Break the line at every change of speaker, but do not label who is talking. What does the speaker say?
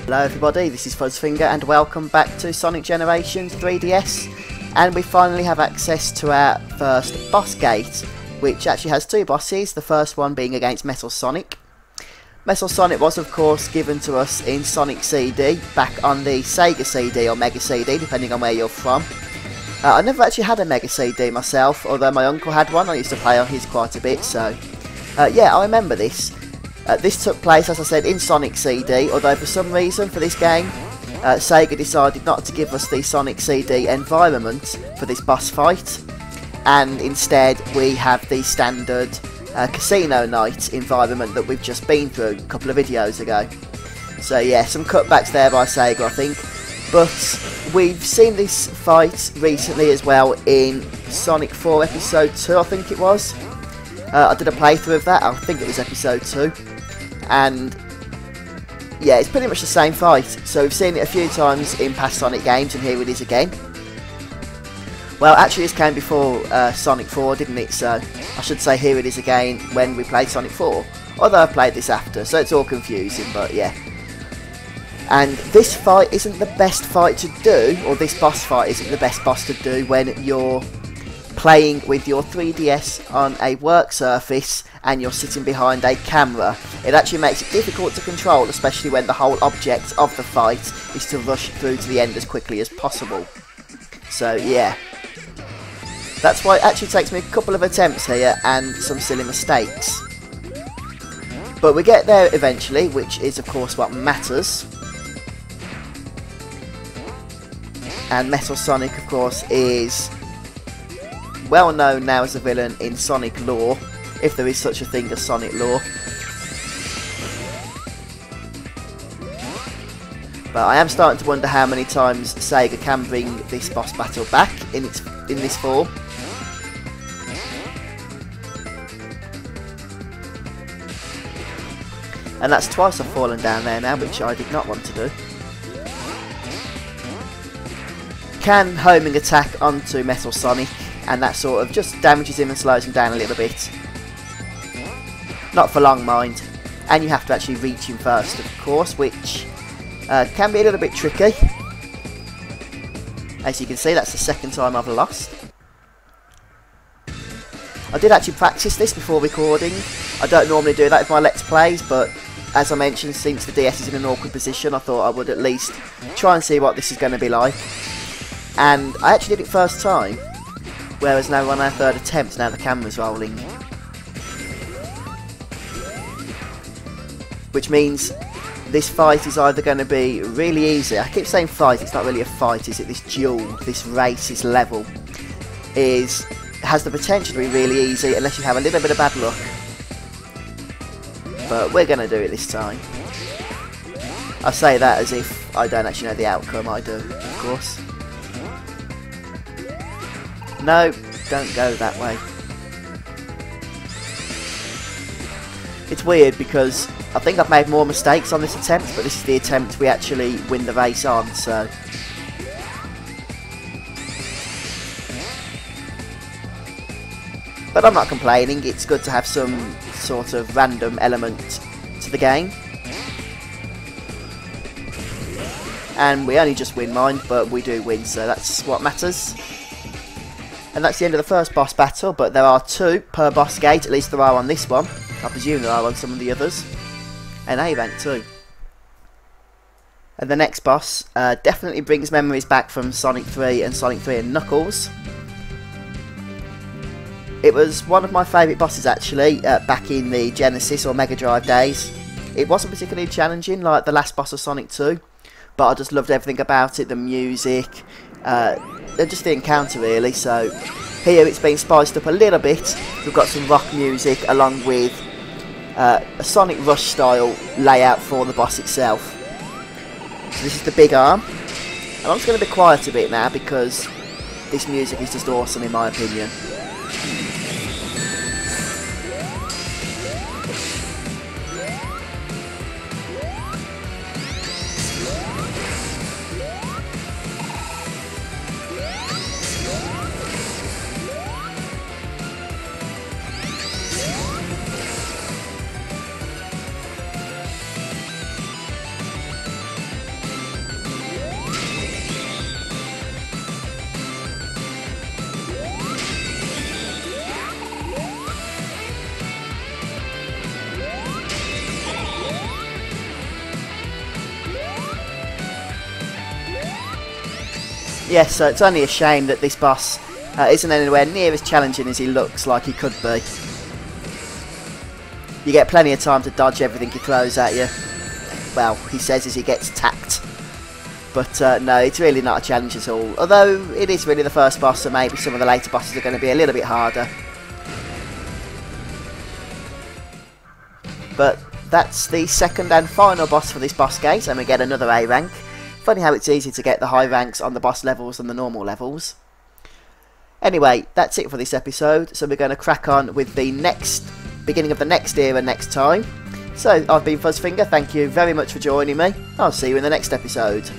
Hello everybody, this is Fuzzfinger and welcome back to Sonic Generations 3DS, and we finally have access to our first boss gate, which actually has two bosses, the first one being against Metal Sonic. Metal Sonic was of course given to us in Sonic CD, back on the Sega CD or Mega CD, depending on where you're from. I never actually had a Mega CD myself, although my uncle had one. I used to play on his quite a bit, so yeah, I remember this. This took place, as I said, in Sonic CD, although for some reason for this game, Sega decided not to give us the Sonic CD environment for this boss fight, and instead we have the standard Casino Night environment that we've just been through a couple of videos ago. So yeah, some cutbacks there by Sega, I think. But we've seen this fight recently as well in Sonic 4 Episode 2, I think it was. I did a playthrough of that, I think it was Episode 2. And yeah, it's pretty much the same fight. So we've seen it a few times in past Sonic games, and here it is again. Well, actually this came before Sonic 4, didn't it? So I should say here it is again when we played Sonic 4. Although I played this after, so it's all confusing, but yeah. And this fight isn't the best fight to do, or this boss fight isn't the best boss to do when you're playing with your 3DS on a work surface and you're sitting behind a camera. It actually makes it difficult to control, especially when the whole object of the fight is to rush through to the end as quickly as possible. So yeah, that's why it actually takes me a couple of attempts here and some silly mistakes. But we get there eventually, which is of course what matters. And Metal Sonic, of course, is well known now as a villain in Sonic lore, if there is such a thing as Sonic lore. But I am starting to wonder how many times Sega can bring this boss battle back in this form. And that's twice I've fallen down there now, which I did not want to do. Can homing attack onto Metal Sonic, and that sort of just damages him and slows him down a little bit. Not for long, mind. And you have to actually reach him first, of course, which can be a little bit tricky. As you can see, that's the second time I've lost. I did actually practice this before recording. I don't normally do that with my Let's Plays, but as I mentioned, since the DS is in an awkward position, I thought I would at least try and see what this is going to be like. And I actually did it first time, whereas now we're on our third attempt, now the camera's rolling. Which means this fight is either going to be really easy. I keep saying fight, it's not really a fight, is it? This duel, this race, this level has the potential to be really easy unless you have a little bit of bad luck. But we're going to do it this time. I say that as if I don't actually know the outcome. I do, of course. No, don't go that way. It's weird because I think I've made more mistakes on this attempt, but this is the attempt we actually win the race on, so. But I'm not complaining, it's good to have some sort of random element to the game. And we only just win, mind, but we do win, so that's what matters. And that's the end of the first boss battle, but there are two per boss gate, at least there are on this one. I presume there are on some of the others. And A rank too. And the next boss definitely brings memories back from Sonic 3 and Sonic 3 and Knuckles. It was one of my favourite bosses actually, back in the Genesis or Mega Drive days. It wasn't particularly challenging like the last boss of Sonic 2, but I just loved everything about it, the music, and just the encounter really. So here it's been spiced up a little bit. We've got some rock music along with a Sonic Rush style layout for the boss itself. So this is the big arm, and I'm just going to be quiet a bit now because this music is just awesome in my opinion. Yes, so it's only a shame that this boss isn't anywhere near as challenging as he looks like he could be. You get plenty of time to dodge everything he throws at you. Well, he says as he gets tapped. But no, it's really not a challenge at all. Although it is really the first boss, so maybe some of the later bosses are going to be a little bit harder. But that's the second and final boss for this boss gate, and we get another A rank. Funny how it's easy to get the high ranks on the boss levels than the normal levels. Anyway, that's it for this episode, so we're going to crack on with the beginning of the next era next time. So, I've been Fuzzfinger, thank you very much for joining me. I'll see you in the next episode.